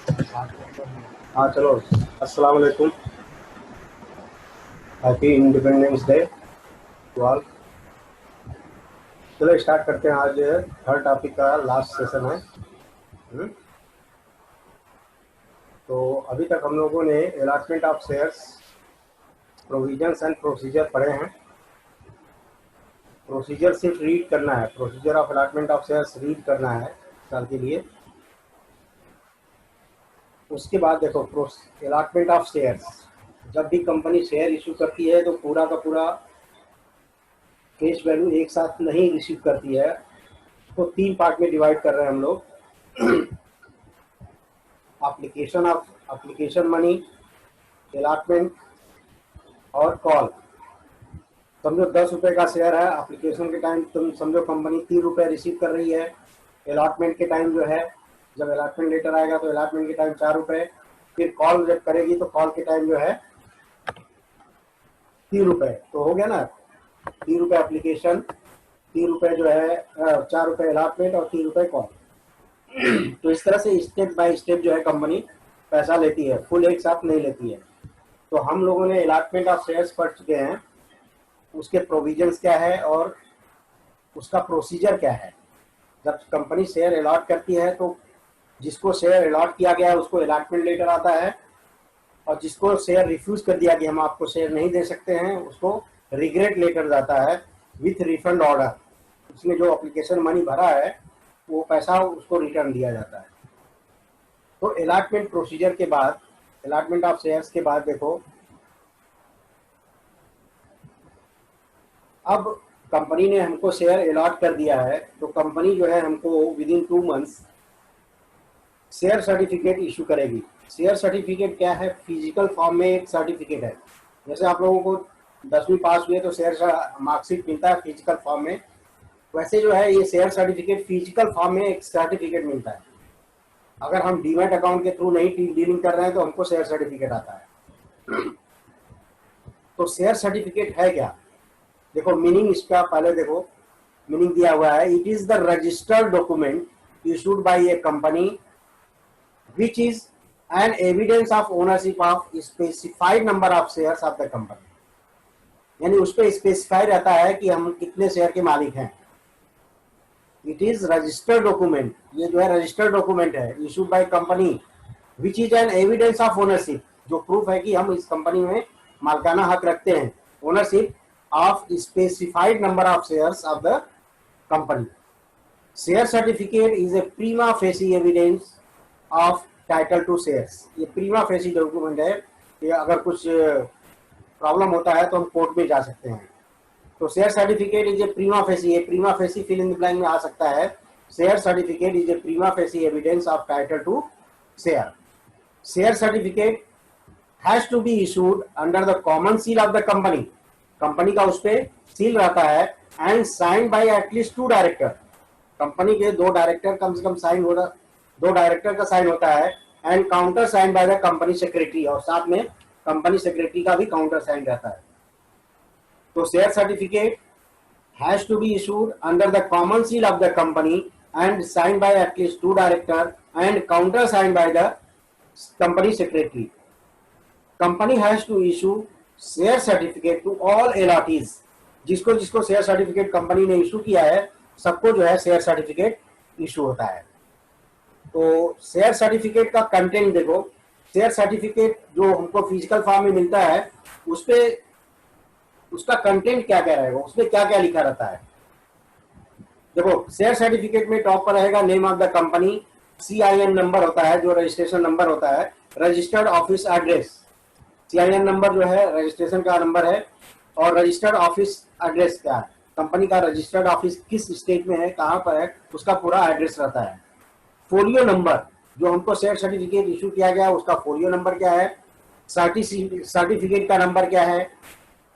हाँ चलो, अस्सलाम वालेकुम। Happy independence day to all. चलो स्टार्ट करते हैं। आज थर्ड टॉपिक का लास्ट सेशन है। तो अभी तक हम लोगों ने allotment of shares, provisions and procedure पढ़े हैं। प्रोसीजर सिर्फ रीड करना है, procedure of allotment of shares read करना है साल के लिए। उसके बाद देखो, अलॉटमेंट ऑफ शेयर्स, जब भी कंपनी शेयर इशू करती है तो पूरा का पूरा फेस वैल्यू एक साथ नहीं रिसीव करती है। तो 3 पार्ट में डिवाइड कर रहे हैं हम लोग। एप्लीकेशन मनी, अलॉटमेंट और कॉल। समझो 10 रुपये का शेयर है, एप्लीकेशन के टाइम तुम समझो कंपनी 3 रुपये रिसीव कर रही है। अलॉटमेंट के टाइम जो है, जब अलॉटमेंट लेटर आएगा तो अलॉटमेंट के टाइम 4 रुपये। फिर कॉल जब करेगी तो कॉल के टाइम जो है 3 रुपये। तो हो गया ना, 3 रुपये एप्लीकेशन, 3 रुपये जो है 4 रुपये अलॉटमेंट और 3 रुपये कॉल। तो इस तरह से स्टेप बाय स्टेप जो है कंपनी पैसा लेती है, फुल एक साथ नहीं लेती है। तो हम लोगों ने अलॉटमेंट ऑफ शेयर्स पढ़ चुके हैं, उसके प्रोविजंस क्या है और उसका प्रोसीजर क्या है। जब कंपनी शेयर अलॉट करती है तो जिसको शेयर अलॉट किया गया है उसको अलॉटमेंट लेटर आता है, और जिसको शेयर रिफ्यूज कर दिया कि हम आपको शेयर नहीं दे सकते हैं उसको रिग्रेट लेटर जाता है विथ रिफंड ऑर्डर। उसने जो एप्लीकेशन मनी भरा है वो पैसा उसको रिटर्न दिया जाता है। तो अलॉटमेंट प्रोसीजर के बाद, अलॉटमेंट ऑफ शेयर्स के बाद देखो, अब कंपनी ने हमको शेयर अलॉट कर दिया है तो कंपनी जो है हमको with in 2 months share certificate issue करेगी। शेयर सर्टिफिकेट क्या है? फिजिकल फॉर्म में एक सर्टिफिकेट है। जैसे आप लोगों को 10वीं पास हुए तो शेयर मार्कशीट मिलता है फिजिकल फॉर्म में, वैसे जो है ये शेयर सर्टिफिकेट फिजिकल फॉर्म में एक सर्टिफिकेट मिलता है। अगर हम डीमैट अकाउंट के थ्रू नहीं डीलिंग कर रहे हैं तो हमको शेयर सर्टिफिकेट आता है। तो शेयर सर्टिफिकेट है क्या? देखो मीनिंग इसका पहले देखो, मीनिंग दिया हुआ है, it is the registered document issued by A company which is an evidence of ownership of specified number of shares of the company। यानी उस पर स्पेसिफाई रहता है कि हम कितने शेयर के मालिक हैं। इट इज रजिस्टर्ड डॉक्यूमेंट, ये जो है रजिस्टर्ड डॉक्यूमेंट है issued by company which is an evidence of ownership, जो प्रूफ है कि हम इस कंपनी में मालकाना हक रखते हैं, ownership of specified number of shares of the company. Share certificate is a प्रीमा facie evidence of title to shares. ये प्रीमा फेसी डॉक्यूमेंट है, ये अगर कुछ प्रॉब्लम होता है तो हम कोर्ट में जा सकते हैं। तो share certificate is a प्रीमा facie, ये प्रीमा facie fill in the blank में आ सकता है। Share certificate is a प्रीमा facie evidence of title to share. Share certificate has to be issued under the common seal of the company, company का उस पर seal रहता है, and sign by at least 2 director, company के 2 director कम से कम sign हो, 2 director का sign होता है, and counter sign by the company secretary, और साथ में कंपनी सेक्रेटरी का भी काउंटर साइन रहता है। तो share certificate has to be issued under the common seal of the company and sign by at least 2 director and counter sign by the company secretary. Company has to issue share certificate to all allottees, जिसको जिसको share certificate company ने issue किया है सबको जो है share certificate issue होता है। तो शेयर सर्टिफिकेट का कंटेंट देखो, शेयर सर्टिफिकेट जो हमको फिजिकल फॉर्म में मिलता है उस पे उसका कंटेंट क्या क्या रहेगा, उसमें क्या क्या लिखा रहता है। देखो शेयर सर्टिफिकेट में टॉप पर रहेगा name of the company, CIN number होता है जो रजिस्ट्रेशन नंबर होता है, registered office address, CIN number जो है रजिस्ट्रेशन का नंबर है, और रजिस्टर्ड ऑफिस एड्रेस क्या है, कंपनी का रजिस्टर्ड ऑफिस किस स्टेट में है, कहाँ पर है, उसका पूरा एड्रेस रहता है। फोलियो नंबर, जो हमको शेयर सर्टिफिकेट इशू किया गया उसका फोलियो नंबर क्या है, सर्टिफिकेट का नंबर क्या है,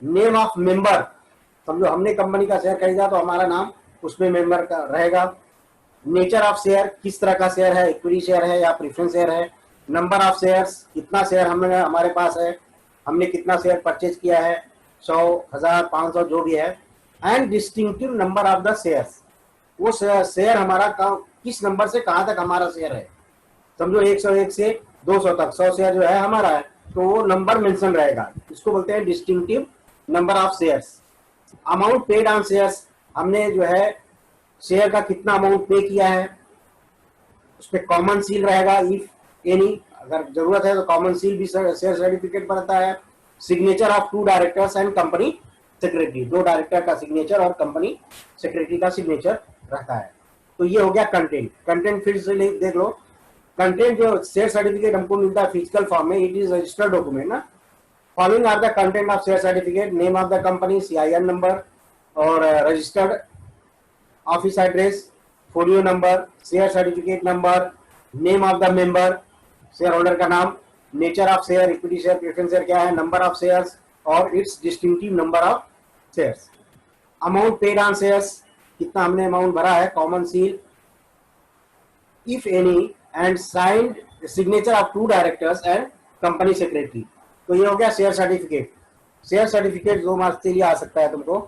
नेम ऑफ मेंबर, समझो हमने कंपनी का शेयर खरीदा तो हमारा नाम उसमें मेंबर का रहेगा। नेचर ऑफ शेयर, किस तरह का शेयर है, इक्विटी शेयर है या प्रेफरेंस शेयर है। नंबर ऑफ शेयर्स, कितना शेयर हमारे पास है, हमने कितना शेयर परचेज किया है, 100, 1000, 500 जो भी है। And distinctive number of the shares, वो शेयर हमारा किस नंबर से कहां तक हमारा शेयर है। समझो 101 से 200 तक 100 शेयर जो है हमारा है, तो वो नंबर मेंशन रहेगा, इसको बोलते हैं distinctive number of shares. Amount paid on shares, हमने जो है शेयर का कितना अमाउंट पे किया है, उस पर कॉमन सील रहेगा इफ एनी, अगर जरूरत है तो कॉमन सील भी शेयर सर्टिफिकेट पर रहता है। Signature of 2 directors and company secretary, 2 director का सिग्नेचर और कंपनी सेक्रेटरी का सिग्नेचर रहता है। तो ये हो गया कंटेंट। कंटेंट फिर से देख लो, कंटेंट जो शेयर सर्टिफिकेट हमको मिलता है फिजिकल फॉर्म में, इट इज रजिस्टर्ड डॉक्यूमेंट ना। Following are the content of share certificate, name of the company, CIN number और registered office address, folio number, share certificate number, name of the member, share holder का नाम, nature of share, equity share, preference share क्या है, number of shares और its distinctive number of shares. Amount paid on shares, कितना हमने amount भरा है, common seal if any and signed signature of 2 directors and company secretary. तो ये हो गया शेयर सर्टिफिकेट। शेयर सर्टिफिकेट 2 मार्च के लिए आ सकता है तुमको।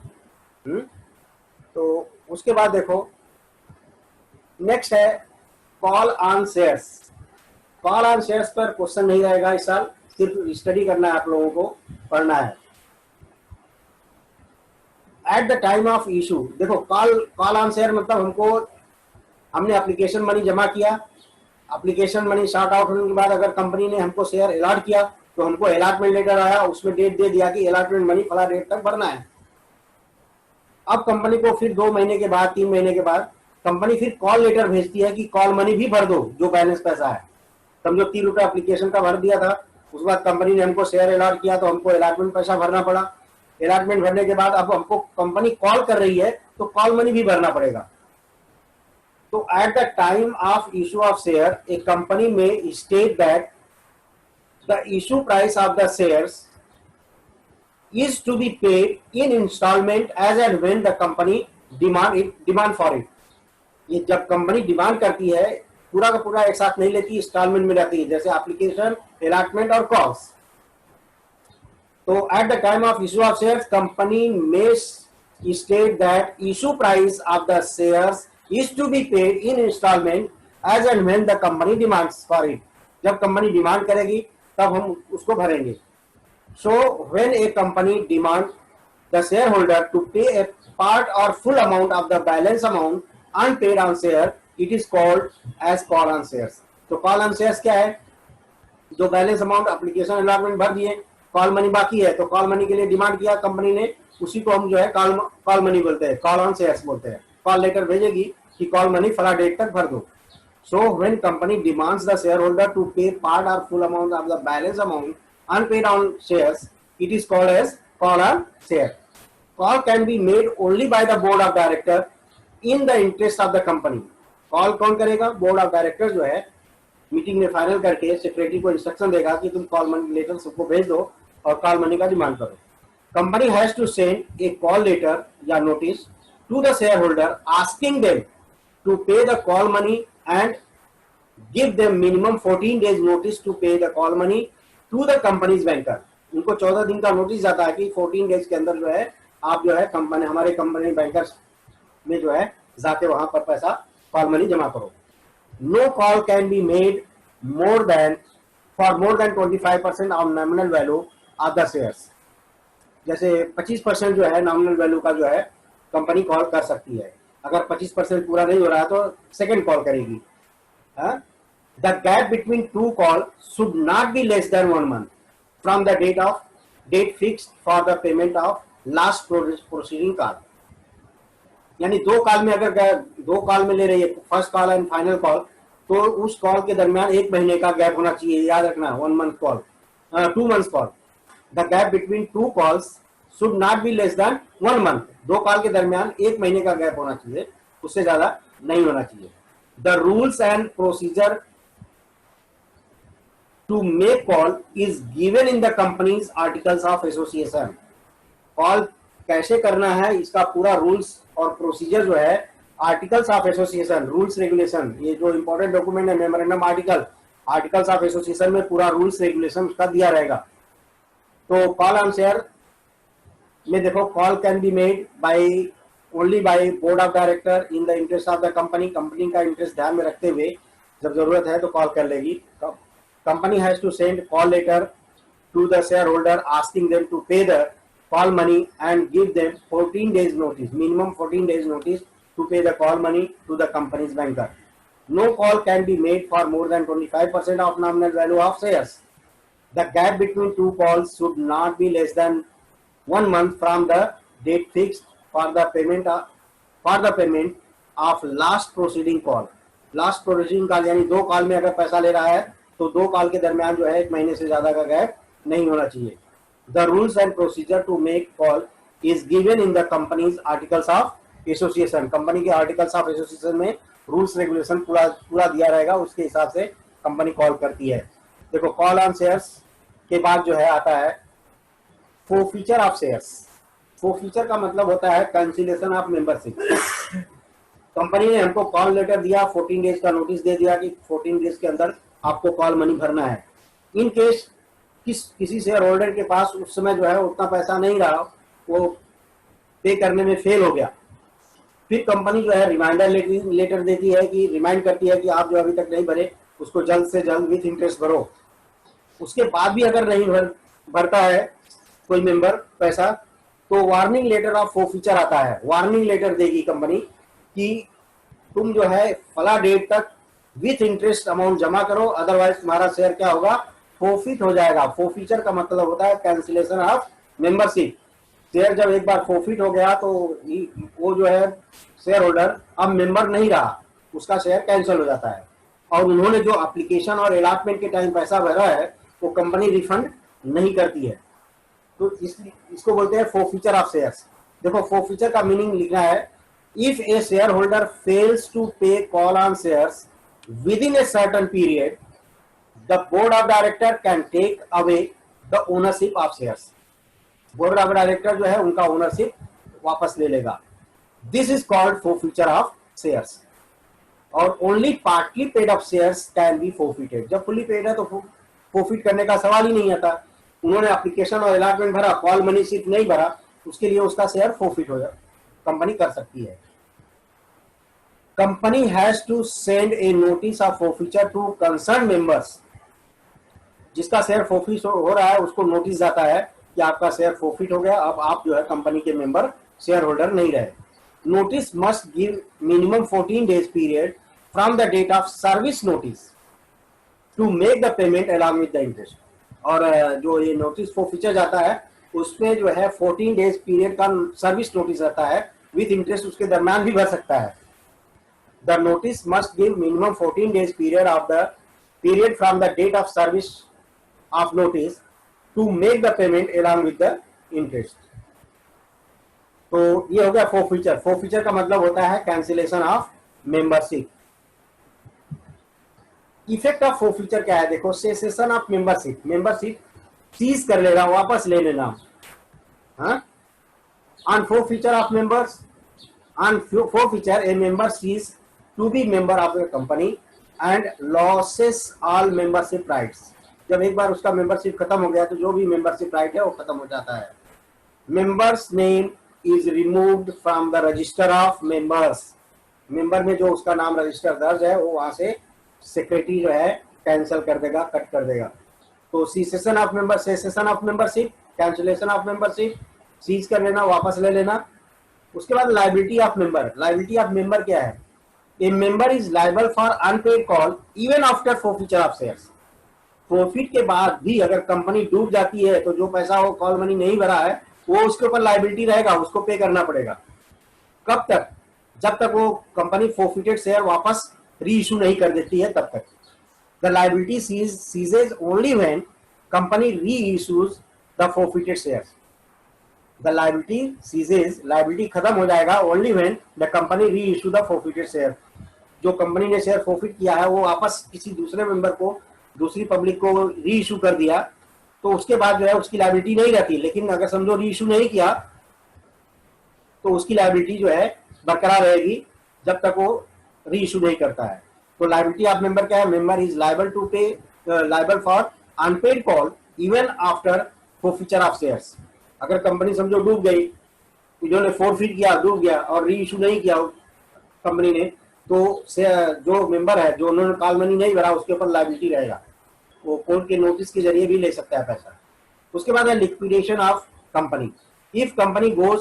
तो उसके बाद देखो नेक्स्ट है call on shares. Call on shares पर क्वेश्चन नहीं रहेगा इस साल, सिर्फ स्टडी करना है, आप लोगों को पढ़ना है। Eight the time of issue, देखो कॉल ऑन शेयर मतलब हमने एप्लीकेशन मनी जमा किया, एप्लीकेशन मनी शॉर्ट आउट होने के बाद अगर कंपनी ने हमको शेयर अलॉट किया तो हमको अलॉटमेंट लेटर आया, उसमें डेट दे दिया कि अलॉटमेंट मनी फला डेट तक भरना है। अब कंपनी को फिर 2 महीने के बाद 3 महीने के बाद कंपनी फिर कॉल लेटर भेजती है कि कॉल मनी भी भर दो जो बैलेंस पैसा है। समझो 3 रुपये एप्लीकेशन का भर दिया था, उसके बाद कंपनी ने हमको शेयर अलॉट किया तो हमको अलॉटमेंट पैसा भरना पड़ा। अलॉटमेंट भरने के बाद अब हमको कंपनी कॉल कर रही है तो कॉल मनी भी भरना पड़ेगा। तो at the time of issue of share a company में state that the issue price of the shares is to be paid in installment as and when the company demand for it। ये जब company demand करती है पूरा का पूरा एक साथ नहीं लेती, इंस्टॉलमेंट में रहती है, जैसे एप्लीकेशन, अलॉटमेंट और कॉल्स। तो at the time of issue of shares company में state that issue price of the shares is to be paid in installment as and when the company demands for it. जब company demand करेगी तब हम उसको भरेंगे। So when a company demands the shareholder to pay a part or full amount of the balance amount unpaid on share, it is called as call on shares। तो call on shares क्या है, जो balance amount application allotment भर दिए, call money बाकी है तो call money के लिए डिमांड किया कंपनी ने, उसी को हम जो है कॉल मनी बोलते हैं, कॉल ऑन शेयर्स बोलते हैं। कॉल लेटर भेजेगी कि कॉल मनी फला डेट तक भर दो। So when company demands the shareholder to pay part or full amount of the balance amount unpaid on shares, it is called as call on share। Call can be made only by the board of director in the interest of the company। Call कौन करेगा, board of director जो है meeting में final करके secretary को instruction देगा कि तुम कॉल मनी लेटर सबको भेज दो और कॉल मनी का डिमांड करो। Company has to send a call letter या notice to the share holder asking them to pay the call money and give them minimum 14 days notice to pay the call money to the company's banker। उनको 14 दिन का notice जाता है कि 14 days के अंदर जो है आप जो है कंपनी, हमारे कंपनी बैंकर्स में जो है जाके वहां पर पैसा कॉल मनी जमा करो। No call can be made more than 25% of nominal value of the shares. जैसे 25% जो है नॉमिनल वैल्यू का जो है कंपनी कॉल कर सकती है। अगर 25% पूरा नहीं हो रहा है तो सेकेंड कॉल करेगी। The gap between 2 call should not be less than 1 month from the date fixed for the payment of last proceeding call. यानी 2 कॉल में अगर 2 कॉल में ले रही है, first call and final call, तो उस कॉल के दरमियान 1 महीने का गैप होना चाहिए, याद रखना। 1 month call, 2 months call. The gap between 2 calls should not be less than 1 month। 2 call के दरमियान 1 महीने का गैप होना चाहिए, उससे ज्यादा नहीं होना चाहिए। The rules and procedure to make call is given in the company's articles of association. Call कैसे करना है इसका पूरा रूल्स और प्रोसीजर जो है articles of association, rules regulation, ये जो इंपॉर्टेंट डॉक्यूमेंट है मेमोरेंडम आर्टिकल्स ऑफ एसोसिएशन में पूरा रूल्स रेगुलेशन उसका दिया रहेगा। तो कॉल ऑन शेयर में देखो, call can be made by only by board of director in the interest of the company. Company का इंटरेस्ट ध्यान में रखते हुए जब जरूरत है तो कॉल कर लेगी। Company has to send call letter to the shareholder asking them to pay the call money and give them 14 days notice, minimum 14 days notice to pay the call money to the company's banker. No call can be made for more than 25% of nominal value of shares. The gap between two calls should not be less than 1 month from the date fixed for the payment of last proceeding call. Last proceeding call यानी 2 call में अगर पैसा ले रहा है तो 2 call के दरमियान जो है 1 महीने से ज्यादा का गैप नहीं होना चाहिए। The rules and procedure to make call is given in the company's articles of association. Company के आर्टिकल्स ऑफ एसोसिएशन में रूल्स रेगुलेशन पूरा दिया रहेगा, उसके हिसाब से कंपनी कॉल करती है। देखो, कॉल ऑन शेयर्स के बाद जो है आता है फोरफीचर ऑफ शेयर्स। फोरफीचर का मतलब होता है कैंसिलेशन ऑफ मेंबरशिप। कंपनी ने हमको कॉल लेटर दिया, 14 डेज का नोटिस दे दिया कि 14 डेज के अंदर आपको कॉल मनी भरना है। इन केस किसी शेयर होल्डर के पास उस समय जो है उतना पैसा नहीं रहा, वो पे करने में फेल हो गया, फिर कंपनी जो है रिमाइंडर लेटर देती है कि रिमाइंड करती है कि आप जो अभी तक नहीं भरे उसको जल्द से जल्द विथ इंटरेस्ट भरो। उसके बाद भी अगर नहीं भरता है कोई मेंबर पैसा, तो वार्निंग लेटर ऑफ फोरफीचर आता है। वार्निंग लेटर देगी कंपनी कि तुम जो है फला डेट तक विथ इंटरेस्ट अमाउंट जमा करो, अदरवाइज तुम्हारा शेयर क्या होगा, फोरफिट हो जाएगा। फोरफीचर का मतलब होता है कैंसिलेशन ऑफ मेंबरशिप। शेयर जब एक बार फोरफिट हो गया तो वो जो है शेयर होल्डर अब मेंबर नहीं रहा, उसका शेयर कैंसिल हो जाता है और उन्होंने जो एप्लीकेशन और अलॉटमेंट के टाइम पैसा भरा है वो कंपनी रिफंड नहीं करती है। तो इसको बोलते हैं फोरफीचर ऑफ शेयर्स। देखो, फोरफीचर का मीनिंग लिखना है, if a shareholder fails to pay call on shares within a certain period, the board of director can take away the ownership of shares. board of director जो है उनका ownership वापस ले लेगा। This is called forfeiture of shares. और only partly paid up shares can be forfeited. जब fully paid है तो forfeit करने का सवाल ही नहीं आता। उन्होंने एप्लीकेशन और अलॉटमेंट भरा, कॉल मनी सिर्फ नहीं भरा, उसके लिए उसका शेयर forfeit हो जाए, कंपनी कर सकती है। Company has to send a notice of forfeiture to concerned members. जिसका शेयर फोरफिट हो रहा है उसको नोटिस जाता है कि आपका शेयर फोरफिट हो गया, अब आप जो है कंपनी के मेंबर शेयर होल्डर नहीं रहे। Notice must give minimum 14 days period from the date of service notice to make the payment along with the interest. और जो ये नोटिस फोरफिचर जाता है उसमें जो है 14 डेज पीरियड का सर्विस नोटिस रहता है, विथ इंटरेस्ट उसके दरम्यान भी भर सकता है। The notice must give minimum 14 days period from the date of service of notice to make the payment along with the interest. तो ये हो गया फोरफीचर। फोरफीचर का मतलब होता है cancellation of membership. Effect of forfeiture क्या है, देखो, cessation of membership. Membership cease कर लेना, वापस ले लेना। On forfeiture of members, on forfeiture a member cease to be member of the company and losses all membership rights. जब एक बार उसका मेंबरशिप खत्म हो गया तो जो भी मेंबरशिप राइट है वो खत्म हो जाता है। Members name is removed from the register of members. Member में जो उसका नाम रजिस्टर दर्ज है वो वहां से सेक्रेटरी जो है कैंसिल कर देगा, कट कर देगा। तो cessation of member, cessation of membership, cancellation of membership, cease कर लेना, वापस ले लेना। उसके बाद liability of member. Liability of member क्या है, A member is liable for unpaid call even after forfeiture of shares. Forfeit के बाद भी अगर कंपनी डूब जाती है तो जो पैसा वो कॉल मनी नहीं भरा है वो उसके ऊपर लायबिलिटी रहेगा, उसको पे करना पड़ेगा। कब तक, जब तक वो कंपनी फोरफिटेड शेयर वापस री इशू नहीं कर देती है तब तक। The liability ceases only when company reissues the forfeited shares. The liability ceases, liability खत्म हो जाएगा only when the company reissue the forfeited share. जो कंपनी ने शेयर फोरफिट किया है वो वापस किसी दूसरे मेंबर को, दूसरी पब्लिक को री इशू कर दिया तो उसके बाद जो है उसकी लायबिलिटी नहीं रहती। लेकिन अगर समझो री इशू नहीं किया तो उसकी लायबिलिटी जो है बरकरार रहेगी जब तक वो री इशू नहीं करता है। तो लायबिलिटी ऑफ मेंबर क्या है, member is liable to pay, liable for unpaid call even after forfeiture of shares. अगर कंपनी समझो डूब गई, इन्होंने फोरफिट किया, डूब गया और री इशू नहीं किया कंपनी ने, तो जो मेंबर है, जो उन्होंने कॉल मनी नहीं भरा, उसके ऊपर लायबिलिटी रहेगा, वो कोर्ट के नोटिस के जरिए भी ले सकता है पैसा। उसके बाद है liquidation of company. If company goes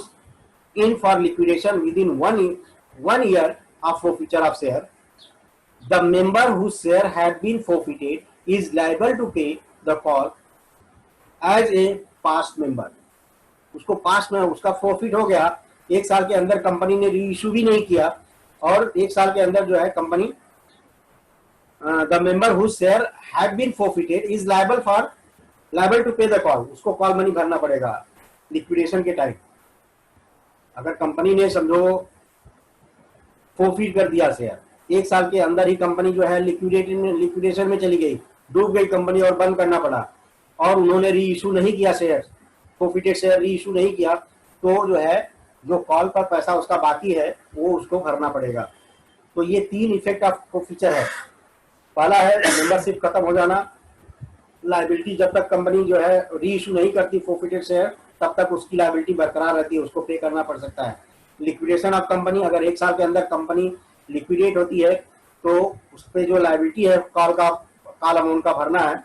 in for liquidation with in 1 year of forfeiture of share, the member whose share had been forfeited is liable to pay the call as a past member। उसको past में उसका forfeit हो गया, 1 साल के अंदर company ने री इशू भी नहीं किया, और 1 साल के अंदर जो है company the member whose share had been forfeited is liable to pay the call. उसको कॉल मनी भरना पड़ेगा लिक्विडेशन के टाइम। अगर कंपनी ने समझो फॉरफिट कर दिया शेयर, 1 साल के अंदर ही कंपनी जो है लिक्विडेशन में चली गई, डूब गई कंपनी और बंद करना पड़ा, और उन्होंने री इशू नहीं किया शेयर, फॉरफिटेड शेयर री इशू नहीं किया, तो जो है जो कॉल पर पैसा उसका बाकी है वो उसको भरना पड़ेगा। तो ये 3 इफेक्ट ऑफ फॉरफिचर है। पहला है मेंबरशिप खत्म हो जाना, लायबिलिटी जब तक कंपनी जो है री इशू नहीं करती फॉरफिटेड शेयर, तब तक उसकी लायबिलिटी बरकरार रहती है, उसको पे करना पड़ सकता है। लिक्विडेशन ऑफ कंपनी, अगर 1 साल के अंदर कंपनी लिक्विडेट होती है तो उस पर जो लायबिलिटी है कॉल अमाउंट का भरना है,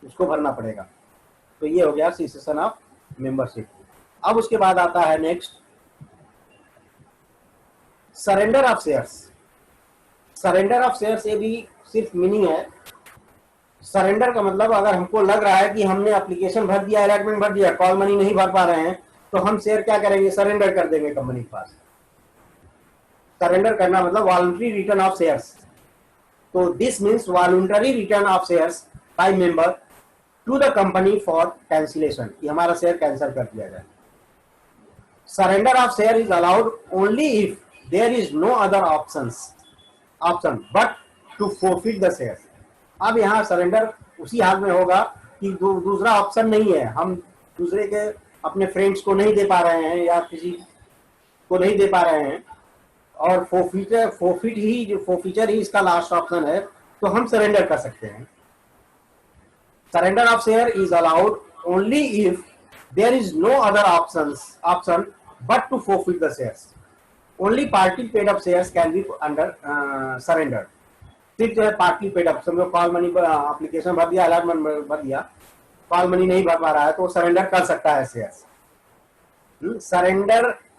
उसको भरना पड़ेगा। तो ये हो गया सीसेशन ऑफ मेंबरशिप। अब उसके बाद आता है next surrender of shares. Surrender of shares ये भी सिर्फ मीनिंग है। सरेंडर का मतलब, अगर हमको लग रहा है कि हमने एप्लीकेशन भर दिया, अलॉटमेंट भर दिया, कॉल मनी नहीं भर पा रहे हैं, तो हम शेयर क्या करेंगे, सरेंडर कर देंगे कंपनी के पास। सरेंडर करना मतलब वॉलंटरी रिटर्न ऑफ शेयर्स। तो this means voluntary return of shares by member to the company for cancellation, कि हमारा शेयर कैंसिल कर दिया जाए। Surrender of share is allowed only if there is no other option but to forfeit the shares. अब यहाँ surrender उसी हाल में होगा कि दूसरा ऑप्शन नहीं है, हम दूसरे के अपने फ्रेंड्स को नहीं दे पा रहे हैं या किसी को नहीं दे पा रहे हैं, और फॉरफिचर ही इसका लास्ट ऑप्शन है, तो हम सरेंडर कर सकते हैं। Surrender of share is allowed only if there is no other option but to forfeit the shares. Only partly paid up shares can be under surrendered. सिर्फ जो है पार्टली पेड अप, समझो कॉल मनी एप्लीकेशन भर दिया, allotment भर दिया, call money नहीं भर पा रहा है, तो सरेंडर कर सकता है shares.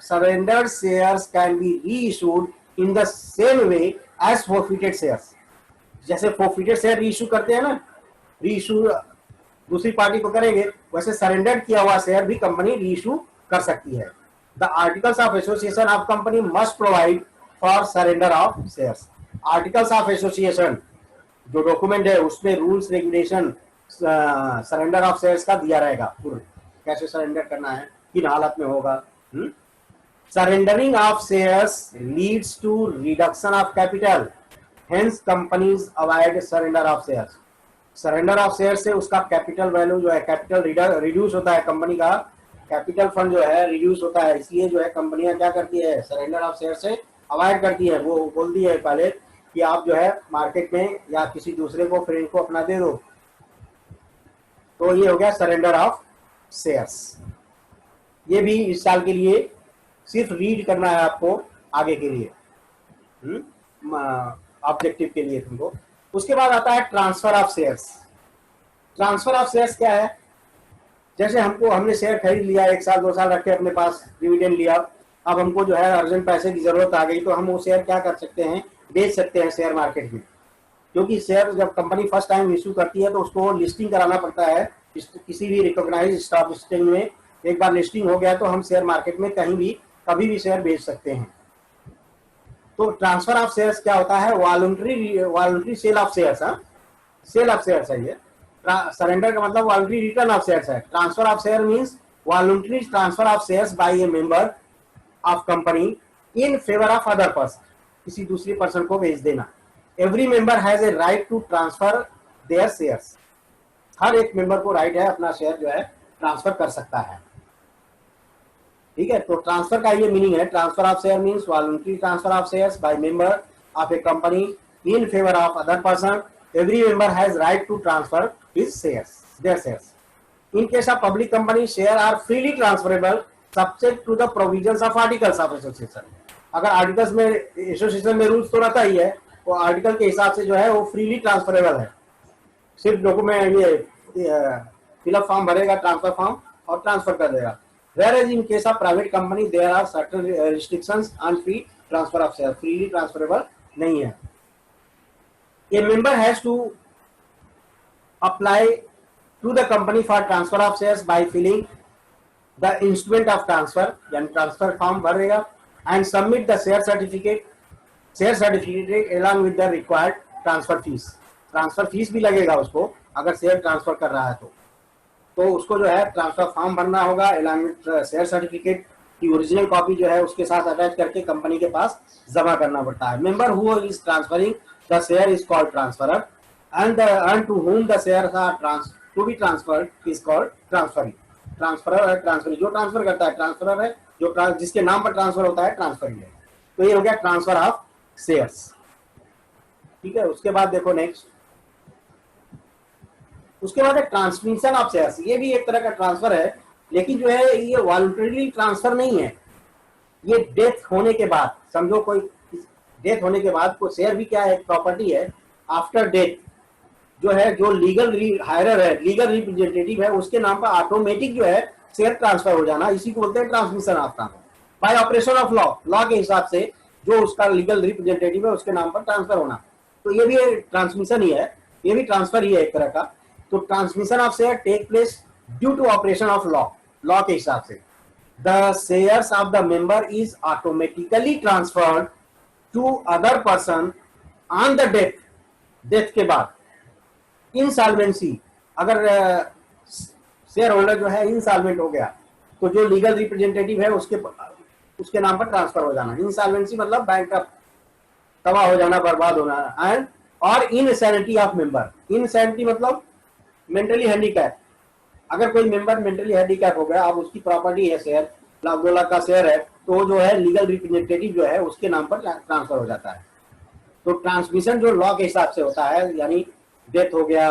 Surrender shares can be reissued in the same way as forfeited shares. जैसे फॉरफिटेड शेयर रीइश्यू करते हैं ना, रीइश्यू दूसरी पार्टी को करेंगे, वैसे सरेंडर किया हुआ शेयर भी कंपनी रीइश्यू कर सकती है। The articles of association of company must provide for surrender of shares. Articles of association जो डॉक्यूमेंट है उसमें rules regulation surrender of shares का दिया रहेगा, कैसे सरेंडर करना है, किन हालत में होगा। Surrendering of shares leads to reduction of capital, hence companies avoid surrender of shares. Surrender of share से उसका कैपिटल वैल्यू जो है, कैपिटल रिड्यूस होता है, कंपनी का कैपिटल फंड जो है रिड्यूस होता है, इसलिए जो है कंपनियां क्या करती है, सरेंडर ऑफ शेयर से अवॉइड करती है। वो बोलती है पहले कि आप जो है मार्केट में या किसी दूसरे को, फ्रेंड को अपना दे दो। तो ये हो गया सरेंडर ऑफ शेयर्स। ये भी इस साल के लिए सिर्फ रीड करना है आपको, आगे के लिए ऑब्जेक्टिव के लिए तुमको। उसके बाद आता है transfer of shares. Transfer of shares क्या है, जैसे हमने शेयर खरीद लिया, 1 साल 2 साल रखे अपने पास, डिविडेंड लिया, अब हमको जो है अर्जेंट पैसे की जरूरत आ गई, तो हम वो शेयर क्या कर सकते हैं, बेच सकते हैं शेयर मार्केट में। क्योंकि शेयर जब कंपनी फर्स्ट टाइम इश्यू करती है तो उसको लिस्टिंग कराना पड़ता है किसी भी रिकॉग्नाइज्ड स्टॉक एक्सचेंज में। एक बार लिस्टिंग हो गया तो हम शेयर मार्केट में कहीं भी कभी भी शेयर बेच सकते हैं। तो ट्रांसफर ऑफ शेयर्स क्या होता है, voluntary sale of shares. Sale of shares है ये। सरेंडर का मतलब वॉलंटरी रिटर्न ऑफ शेयर्स है। Transfer of share means voluntary transfer of shares by a member of company in favour of other person, किसी दूसरी पर्सन को भेज देना। Every member has a right to transfer their shares. हर एक member को right है अपना शेयर जो है ट्रांसफर कर सकता है। ठीक है, तो ट्रांसफर का ये मीनिंग है, transfer of share means voluntary transfer of shares by member of a company in favour of other person. Every member has right to transfer his shares, their shares. In case of public company, share are freely transferable subject to the provisions of articles of association. अगर articles में association में rules तो रहता ही है, वो article के हिसाब से जो है वो फ्रीली ट्रांसफरेबल है। सिर्फ डॉक्यूमेंट ये फिलअप फॉर्म भरेगा, ट्रांसफर फॉर्म, और ट्रांसफर कर देगा। Whereas in case of private company there are certain restrictions on free transfer of shares, freely transferable नहीं है। A member has to apply to the company for transfer of shares by filling the instrument of transfer, यानी transfer form भरेगा, and submit the share certificate along with the required transfer fees। Transfer fees भी लगेगा उसको अगर share transfer कर रहा है तो उसको जो है ट्रांसफर फॉर्म भरना होगा, along with शेयर सर्टिफिकेट की ओरिजिनल कॉपी जो है उसके साथ अटैच करके कंपनी के पास जमा करना पड़ता है। Member who is transferring the share is called transferor and to whom the shares are to be transferred is called transferee। Transferor है, ट्रांसफरी जो ट्रांसफर करता है ट्रांसफरर है, जो जिसके नाम पर ट्रांसफर होता है ट्रांसफरी है। तो ये हो गया ट्रांसफर ऑफ शेयर्स। ठीक है, उसके बाद देखो नेक्स्ट, उसके बाद है ट्रांसमिशन ऑफ शेयर्स। ये भी एक तरह का ट्रांसफर है, लेकिन जो है ये वॉलंटरी ट्रांसफर नहीं है। ये डेथ होने के बाद, समझो कोई डेथ होने के बाद कोई शेयर भी क्या है, एक प्रॉपर्टी है। आफ्टर डेथ जो है, जो लीगल हायरर है, लीगल रिप्रेजेंटेटिव है, उसके नाम पर ऑटोमेटिक जो है शेयर ट्रांसफर हो जाना, इसी को बोलते हैं transmission of transfer by operation of law के हिसाब से जो उसका लीगल रिप्रेजेंटेटिव है उसके नाम पर ट्रांसफर होना। तो ये भी ट्रांसमिशन ही है, ये भी ट्रांसफर ही है एक तरह का। तो transmission of share take place due to operation of law के हिसाब से। The shares of the member is automatically transferred to other person on the death के बाद। इंसॉल्वेंसी, अगर शेयर होल्डर जो है इंसॉल्वेंट हो गया तो जो लीगल रिप्रेजेंटेटिव है उसके नाम पर ट्रांसफर हो जाना। इंसॉल्वेंसी मतलब बैंक तबाह हो जाना, बर्बाद होना। एंड और इनसैनिटी ऑफ मेंबर, इनसैनिटी मतलब मेंटली हैंडीकैप। अगर कोई मेंबर मेंटली हैंडीकैप हो गया, अब उसकी प्रॉपर्टी है शेयर, लाख 2 लाख का शेयर है, तो जो है लीगल रिप्रेजेंटेटिव जो है उसके नाम पर ट्रांसफर हो जाता है। तो ट्रांसमिशन जो लॉ के हिसाब से होता है, यानी डेथ हो गया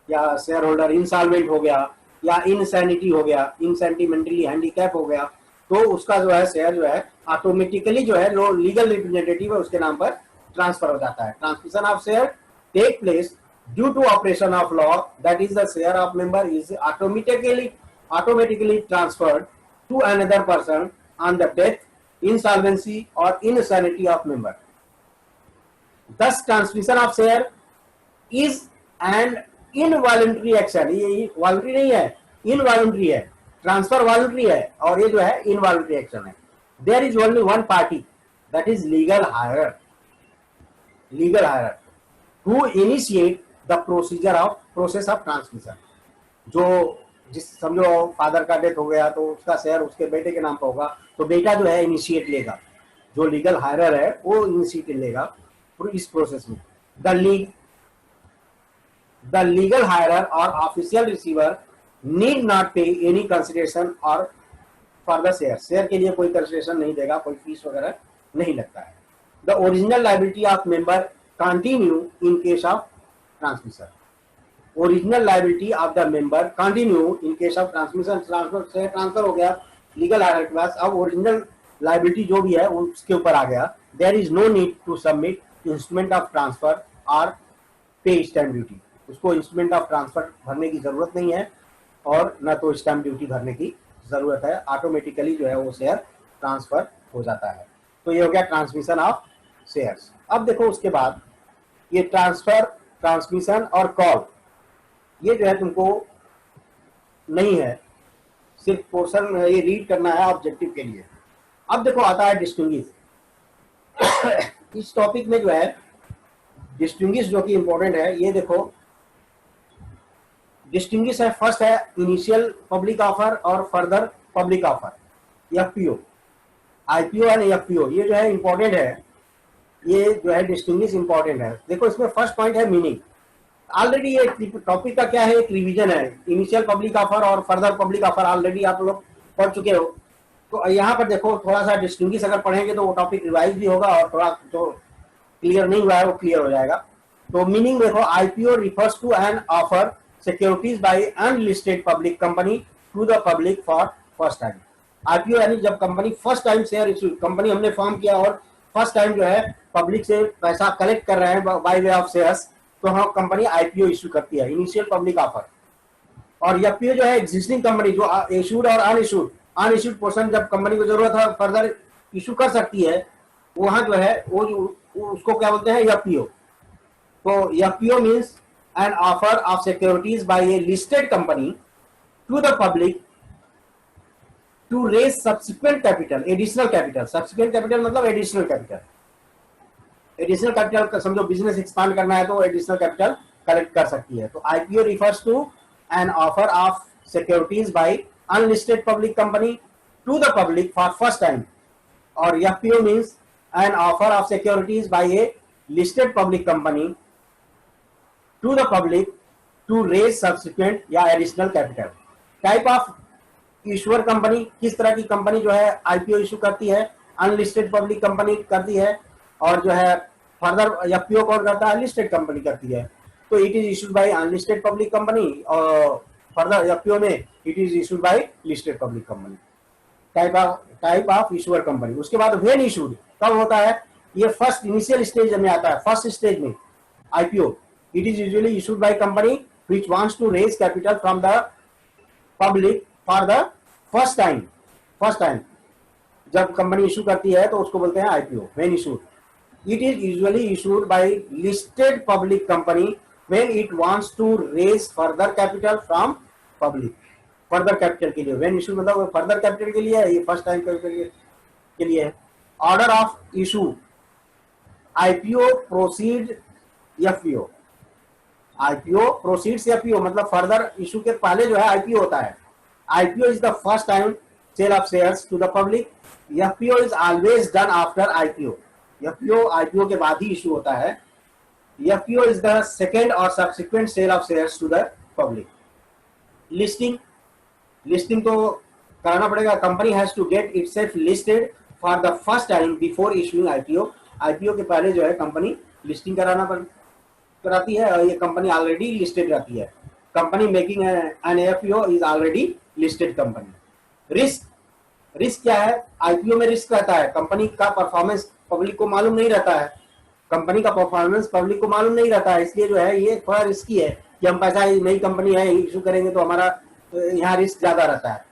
या शेयर होल्डर इंसॉल्वेंट हो गया या इनसैनिटी हो गया, इनसैनिटी मेंटली हैंडीकैप हो गया, तो उसका जो है शेयर जो है ऑटोमेटिकली जो है जो लीगल रिप्रेजेंटेटिव है उसके नाम पर ट्रांसफर हो जाता है। Transmission of share take place due to operation of law, that is the share of member is automatically transferred to another person on the death, insolvency और insanity of member. Thus transmission of share is and involuntary action. ये voluntary नहीं है, involuntary है। Transfer voluntary है और ये जो है इनवॉलंटरी एक्शन है। There is only one party, that is legal heir who initiate the process of transmission. जो जिस समझो फादर का डेथ हो गया तो उसका शेयर उसके बेटे के नाम पर होगा, तो बेटा जो है इनिशिएट लेगा, जो लीगल हायरर है वो इनिशिएट लेगा इस प्रोसेस में। The legal hirer or official receiver need not pay any consideration or for the share। Share के लिए कोई कंसिडरेशन नहीं देगा, कोई फीस वगैरह नहीं लगता है। The original liability of member continue in case of transmission। Original liability of the member continue in case of transmission. Transfer हो गया लीगल हायरर के पास, अब ओरिजिनल लाइबिलिटी जो भी है उसके ऊपर आ गया। There is no need to submit instrument of transfer और पे स्टैम्प ड्यूटी। उसको इंस्ट्रूमेंट ऑफ ट्रांसफर भरने की जरूरत नहीं है और न तो स्टैम्प ड्यूटी भरने की जरूरत है, ऑटोमेटिकली जो है वो शेयर ट्रांसफर हो जाता है। तो ये हो गया ट्रांसमिशन ऑफ शेयर्स। अब देखो उसके बाद ये ट्रांसफर, ट्रांसमिशन और कॉल, ये जो है तुमको नहीं है, सिर्फ पोर्शन ये रीड करना है ऑब्जेक्टिव के लिए। अब देखो आता है डिस्टिंग्विश। इस टॉपिक में जो है डिस्टिंग्विश जो कि इंपॉर्टेंट है, ये देखो डिस्टिंग्विश है। फर्स्ट है इनिशियल पब्लिक ऑफर और further public offer, FPO, IPO and FPO. ये जो है इंपॉर्टेंट है, ये जो है डिस्टिंग्विश इंपॉर्टेंट है। देखो इसमें फर्स्ट पॉइंट है मीनिंग। ऑलरेडी ये टॉपिक का क्या है, एक रिवीजन है। इनिशियल पब्लिक ऑफर और फर्दर पब्लिक ऑफर ऑलरेडी आप लोग पढ़ चुके हो। तो यहाँ पर देखो थोड़ा सा डिस्टिंग्विश अगर पढ़ेंगे तो वो टॉपिक रिवाइज भी होगा और थोड़ा जो क्लियर नहीं हुआ है वो क्लियर हो जाएगा। तो मीनिंग देखो, IPO refers to an offer securities by unlisted public company to the public for first time. IPO यानी जब कंपनी first time share issue, company हमने फॉर्म किया और फर्स्ट टाइम जो है पब्लिक से पैसा कलेक्ट कर रहे हैं बाय वे ऑफ शेयर्स, तो हम कंपनी आईपीओ इशू करती है, इनिशियल पब्लिक ऑफर। और एफपीओ जो है एग्जिस्टिंग कंपनी जो इशूड और अनइशूड पोर्शन जब कंपनी को जरूरत है फर्दर इशू कर सकती है, वहां जो है वो उसको क्या बोलते हैं, एफपीओ। तो FPO means an offer of securities by a listed company to the public to raise subsequent capital, additional capital. Subsequent capital मतलब एडिशनल कैपिटल। एडिशनल कैपिटल समझो बिजनेस एक्सपांड करना है तो एडिशनल कैपिटल कलेक्ट कर सकती है। तो IPO refers to an offer of securities by unlisted public company to the public for first time. और FPO means an offer of securities by a listed public company to the public to raise subsequent या additional capital. Type of issuer company, किस तरह की company जो है IPO issue करती है, unlisted public company करती है, और जो है फर्दर एफपीओ कौन करता है, लिस्टेड कंपनी करती है। तो it is issued by unlisted public company और फर्दर एफपीओ में it is issued by listed public company. Type of issuer company. उसके बाद व्हेन इशूड कब होता है, ये फर्स्ट इनिशियल स्टेज में आता है। फर्स्ट स्टेज में IPO it is usually issued by company which wants to raise capital from the public for the first time. First time जब कंपनी इशू करती है तो उसको बोलते हैं IPO, when issued. It is usually issued by listed public company when it wants to raise further capital from public। further capital के लिए when issue मतलब further capital के लिए है, ये first time के लिए है। order of issue IPO proceed FPO। IPO proceeds FPO मतलब further issue के पहले जो है IPO होता है। IPO is the first time sale of shares to the public। FPO is always done after IPO। FPO IPO के बाद ही इशू होता है। एफपीओ इज द सेकेंड और subsequent sale of shares to the public. Listing तो कराना पड़ेगा। Company has to get itself listed for the first time before issuing IPO. IPO के पहले जो है कंपनी लिस्टिंग कराती है और ये कंपनी ऑलरेडी लिस्टेड रहती है। Company making an FPO is already listed company. Risk क्या है, आईपीओ में रिस्क रहता है। कंपनी का परफॉर्मेंस पब्लिक को मालूम नहीं रहता है, कंपनी का परफॉर्मेंस पब्लिक को मालूम नहीं रहता है, इसलिए जो है ये थोड़ा रिस्की है कि हम पैसा नई कंपनी है इशू करेंगे तो हमारा यहाँ रिस्क ज्यादा रहता है।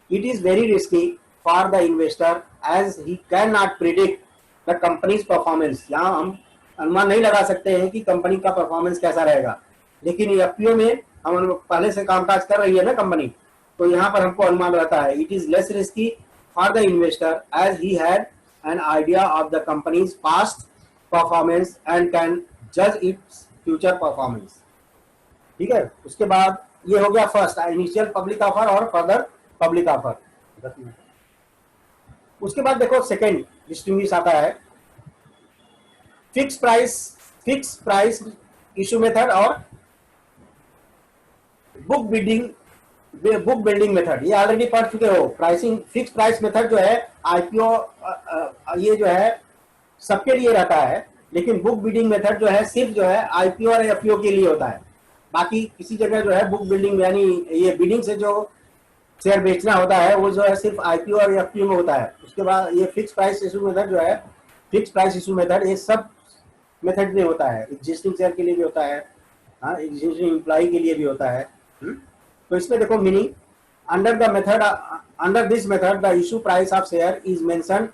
It is very risky for the investor as he can not predict the company's performance. यहाँ हम अनुमान नहीं लगा सकते हैं कि कंपनी का परफॉर्मेंस कैसा रहेगा, लेकिन एफपीओ में हम पहले से कामकाज कर रही है ना कंपनी, तो यहाँ पर हमको अनुमान रहता है। It is less risky for the investor as he had an idea of the company's past performance and can judge its future performance। ठीक है, उसके बाद ये हो गया फर्स्ट इनिशियल पब्लिक ऑफर और फर्दर पब्लिक ऑफर। उसके बाद देखो सेकेंड डिस्टिंग्विश आता है फिक्स प्राइस इशू मेथड और बुक बिल्डिंग मेथड। ये ऑलरेडी पढ़ चुके हो। प्राइसिंग फिक्स प्राइस मेथड जो है आईपीओ ये जो है सबके लिए रहता है, लेकिन बुक बिल्डिंग मेथड जो है सिर्फ जो है आईपीओ और एफपीओ के लिए होता है। बाकी किसी जगह जो है बुक बिल्डिंग यानी ये बिल्डिंग से जो शेयर बेचना होता है वो जो है सिर्फ आईपीओ और एफपीओ में होता है। उसके बाद ये फिक्स प्राइस इशू मेथड जो है, फिक्स प्राइस इशू मेथड ये सब मेथड में होता है। एग्जिस्टिंग शेयर के लिए भी होता है, हाँ एग्जिस्टिंग एम्प्लॉय के लिए भी होता है। तो इसमें देखो meaning, under this method the issue price of share is mentioned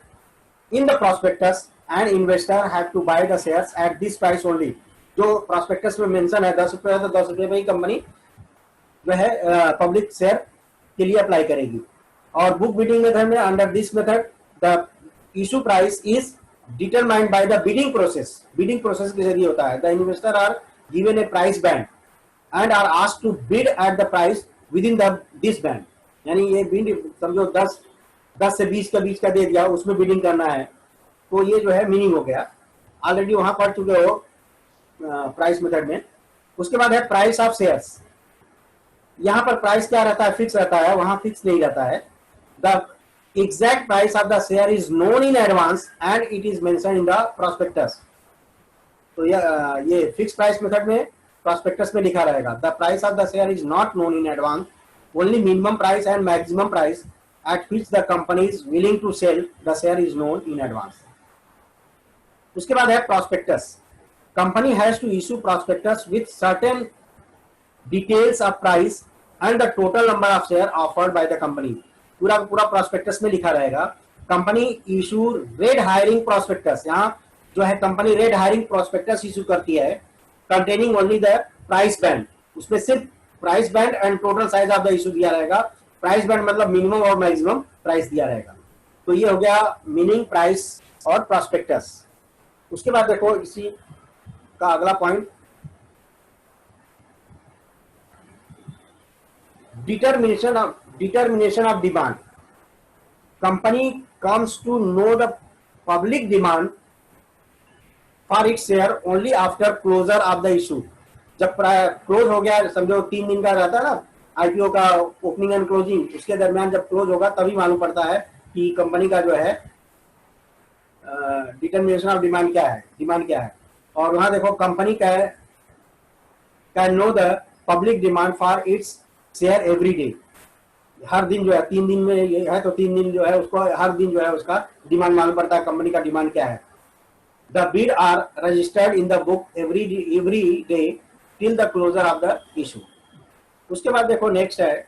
in the prospectus and investor have to buy the shares at this price only. जो प्रोस्पेक्टस में मेंशन है 10 रुपये, तो 10 रुपये में ही कंपनी जो है पब्लिक शेयर के लिए अप्लाई करेगी। और बुक बिडिंग मेथड में under this method the issue price is determined by the bidding process के जरिए होता है। The investor are given a price band and are asked to bid at the price within this band। यानी ये bid समझो 10 से 20 के बीच का दे दिया, उसमें बिडिंग करना है, तो ये जो है मीनिंग हो गया। ऑलरेडी वहां पढ़ चुके हो प्राइस मेथड में। उसके बाद है प्राइस ऑफ शेयर्स। यहाँ पर प्राइस क्या रहता है, फिक्स रहता है, वहां फिक्स नहीं रहता है। The exact price of the share is known in advance and it is mention in the prospectus. तो ये फिक्स प्राइस मेथड में प्रोस्पेक्टस में लिखा रहेगा the price of the share is not known in advance, only minimum price and maximum price at which the company is willing to sell the share is known in advance. उसके बाद है prospectus. Company has to issue prospectus with certain details of price and the total number of share offered by the company. पूरा पूरा prospectus में लिखा रहेगा. Company issue red hiring prospectus. यहाँ जो है company red hiring prospectus issue करती है, containing only the price band. उसमें सिर्फ price band and total size of the issue दिया रहेगा. प्राइस बैंड मतलब मिनिमम और मैक्सिमम प्राइस दिया रहेगा. तो ये हो गया मीनिंग, प्राइस और प्रॉस्पेक्टस. उसके बाद देखो इसी का अगला point, determination of demand. Company comes to know the public demand for its share only after closure of the issue. जब क्लोज हो गया, समझो 3 दिन का रहता है ना आईपीओ का ओपनिंग एंड क्लोजिंग, उसके दरमियान जब क्लोज होगा तभी मालूम पड़ता है कि कंपनी का जो है डिटर्मिनेशन ऑफ डिमांड क्या है. और वहां देखो company can know the public demand for its share every day. हर दिन जो है 3 दिन में ये है तो 3 दिन जो है उसको हर दिन जो है उसका डिमांड मालूम पड़ता है, कंपनी का डिमांड क्या है. The bid are registered in the book every day till the closure of the issue. उसके बाद देखो नेक्स्ट है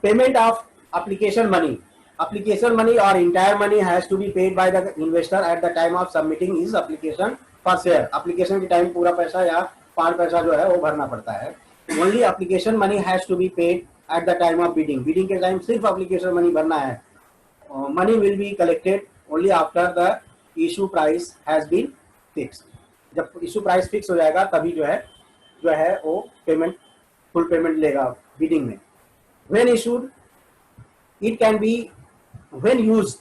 payment of application money. Application money और entire money has to be paid by the investor at the time of submitting his application for share. Application के time पूरा पैसा या part पैसा जो है वो भरना पड़ता है. Only application money has to be paid at the time of bidding. Bidding के टाइम सिर्फ एप्लीकेशन मनी भरना है. Money will be collected only after the issue price has been fixed. जब इशू प्राइस फिक्स हो जाएगा तभी जो है वो पेमेंट, फुल पेमेंट लेगा बिडिंग में. When issued it can be when used,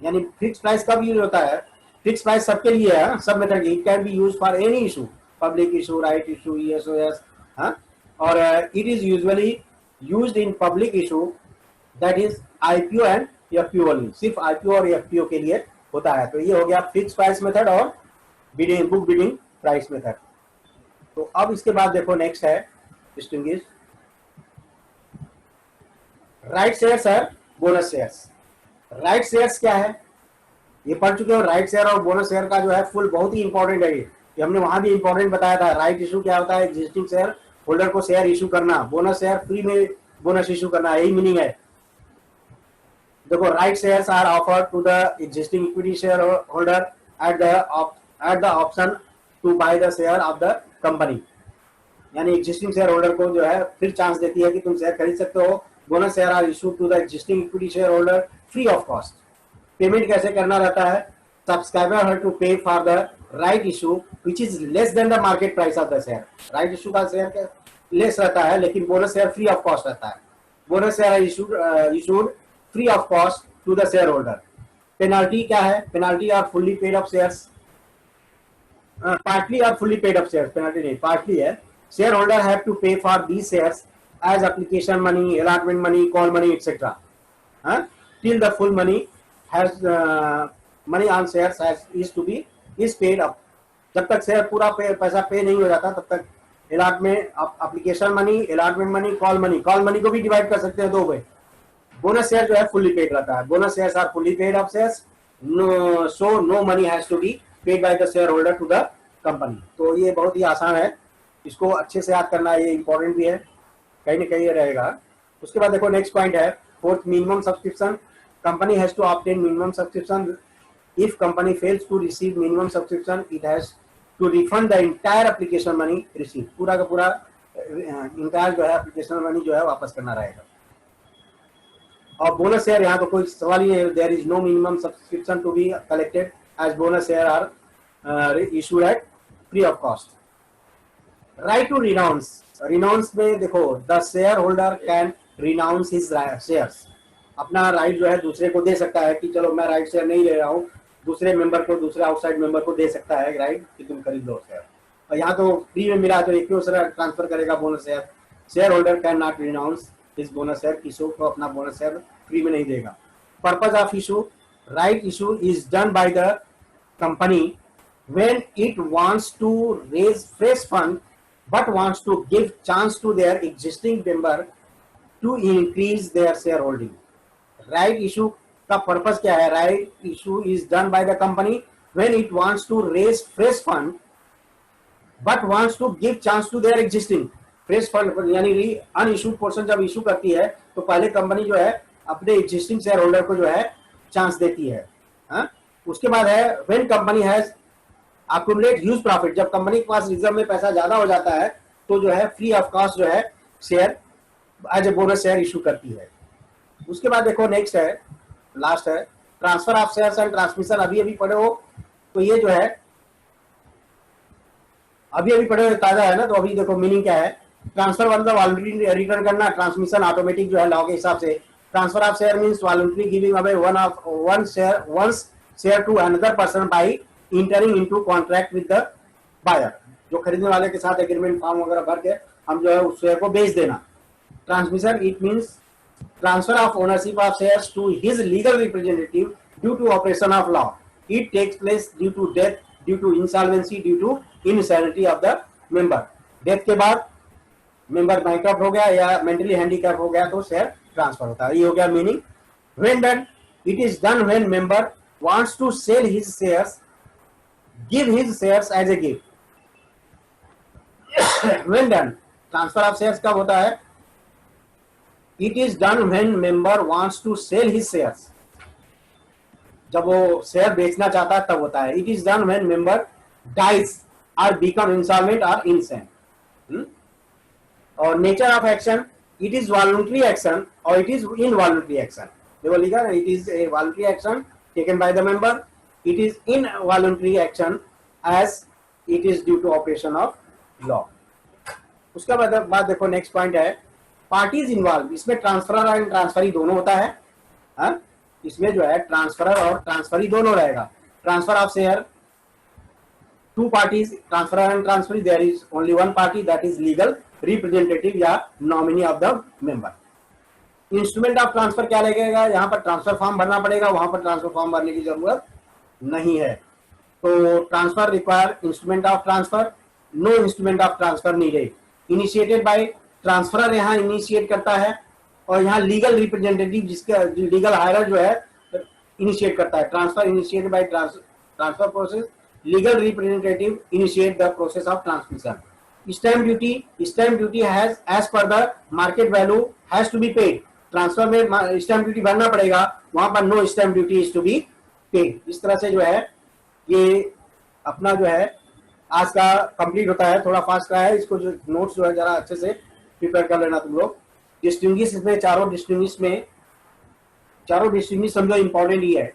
यानी फिक्स प्राइस कब यूज होता है, फिक्स प्राइस सबके लिए है, सब method. It can B use for any issue, public issue, right issue, ESOS. और it is usually used in public issue, that is IPO and FPO only. सिर्फ IPO और FPO के लिए होता है. तो ये हो गया फिक्स प्राइस मेथड और bidding, book bidding price method. तो अब इसके बाद देखो नेक्स्ट है डिस्टिंग्विश राइट शेयर्स और बोनस शेयर्स. राइट शेयर्स क्या है ये पढ़ चुके हो. राइट शेयर और बोनस शेयर का जो है फुल बहुत ही इंपॉर्टेंट है. ये हमने वहां भी इंपॉर्टेंट बताया था. राइट इशू क्या होता है, एग्जिस्टिंग शेयर होल्डर को शेयर इशू करना. बोनस शेयर फ्री में बोनस इशू करना, यही मीनिंग है. देखो right shares are offered to the existing equity share holder at the option to buy the share of the company. यानी existing share holder को जो है फिर चांस देती है कि तुम शेयर खरीद सकते हो. Bonus share are issued to the existing equity share holder free of cost. Payment कैसे करना रहता है, subscriber have to pay for the right issue which is less than the market price of the share. Right issue का share less रहता है लेकिन bonus share free of cost रहता है. Bonus share issued free of cost to the share holder. Penalty क्या है, penalty are fully paid of shares, partly or fully paid up shares. Penalty नहीं, partly है. Shareholder have to pay for these shares as application money, allotment money, call money, etc. Till the full money has money on shares is paid up. जब तक share पूरा पैसा पे नहीं हो जाता तब तक allotment, application money, allotment money, call money को भी डिवाइड कर सकते हैं दो भाई. बोनस शेयर जो है फुल्ली पेड रहता है. Bonus shares are fully paid of shares, so no money has to be paid by the shareholder to the company. तो ये बहुत ही आसान है, इसको अच्छे से याद करना, ये इंपॉर्टेंट भी है, कहीं ना कहीं रहेगा. उसके बाद देखो नेक्स्ट पॉइंट है fourth, minimum subscription. Company has to obtain minimum subscription. If company fails to receive minimum subscription it has to refund the entire application money receive. पूरा का पूरा इंटायर जो है एप्लीकेशन मनी जो है वापस करना रहेगा. और बोनस शेयर यहाँ तो कोई सवाल ही नहीं. There is no minimum subscription to be collected as bonus share are issued at free of cost. Right to renounce. Renounce में देखो the shareholder can renounce his shares. अपना राइट जो है दूसरे को दे सकता है कि चलो मैं राइट शेयर नहीं ले रहा हूँ, दूसरे मेंबर को, दूसरे आउटसाइड मेंबर को दे सकता है राइट कि तुम खरीद लो शेयर. और यहाँ तो फ्री में मिला तो एक क्यों ट्रांसफर करेगा bonus share. Share holder can not renounce his bonus share. किसी को अपना बोनस शेयर फ्री में नहीं देगा. Purpose of issue. Right issue is done by the company when it wants to raise fresh fund but wants to give chance to their existing member to increase their share holding. Right issue का purpose क्या है? Right issue is done by the company when it wants to raise fresh fund but wants to give chance to their existing fresh fund, यानी unissued portion जब issue करती है तो पहले company जो है अपने एग्जिस्टिंग शेयर होल्डर को जो है चांस देती है। हा? उसके बाद है when company has accumulate huge profit, जब कंपनी के पास रिजर्व में पैसा ज्यादा हो जाता है तो जो है फ्री ऑफ कॉस्ट जो है share as a bonus share issue करती है। उसके बाद देखो नेक्स्ट है, लास्ट है transfer of shares and transmission. अभी अभी पढ़े हो तो ये जो है अभी अभी पढ़े हो, ताजा है ना, तो अभी देखो मीनिंग क्या है। ट्रांसफर मतलब वॉलंटरी रिटर्न करना, ट्रांसमिशन ऑटोमेटिक जो है लॉ के हिसाब से। Transfer of share means voluntary giving away one share to another person by entering into contract with the buyer. जो खरीदने वाले के साथ एग्रीमेंट फॉर्म वगैरह भर के हम जो है उस शेयर को बेच देना। Transmission it means transfer of ownership of shares to his legal representative due to operation of law. It takes place due to death, due to insolvency, due to insanity of the member. Death के बाद member bankrupt हो गया या mentally handicap हो गया तो share transfer होता है। ये हो गया meaning. When done, it is done when member wants to sell his shares, give his shares as a gift. When done, transfer of shares कब होता है? It is done when member wants to sell his shares. जब वो share बेचना चाहता है तब होता है। It is done when member dies or become insolvent or insane. और nature of action, it is voluntary action or it is involuntary action. देखो लिखा है, it is a voluntary action taken by the member. It is involuntary action as it is due to operation of law. उसका बाद देखो next point है parties involve. इसमें transferor and transferee दोनों होता है। हा? इसमें जो है ट्रांसफरर और ट्रांसफरी दोनों रहेगा। Transfer of share two parties, transferor and transferee, there is only one party that is legal representative या nominee of the member. Instrument of transfer क्या लगेगा? यहाँ पर ट्रांसफर फॉर्म भरना पड़ेगा, वहां पर ट्रांसफर फॉर्म भरने की जरूरत नहीं है। तो transfer require instrument of transfer, no instrument of transfer needed. Initiated by transferor यहाँ इनिशिएट करता है और यहाँ लीगल रिप्रेजेंटेटिव जिसका लीगल हायरर जो है इनिशिएट करता है। Transfer initiated by transfer process, legal representative initiate the process of transmission. Stamp duty has as per the market value has to be paid. Transfer में स्टैम्प ड्यूटी भरना पड़ेगा, वहां पर no stamp duty is to be paid. इस तरह से जो है ये अपना जो है आज का कंप्लीट होता है। थोड़ा फास्ट रहा है, इसको जो नोट्स जो है जरा अच्छे से प्रिपेयर कर लेना तुम लोग। डिस्टिंग्विश इसमें चारों डिस्टिंग्विश समझो इंपॉर्टेंट ही है।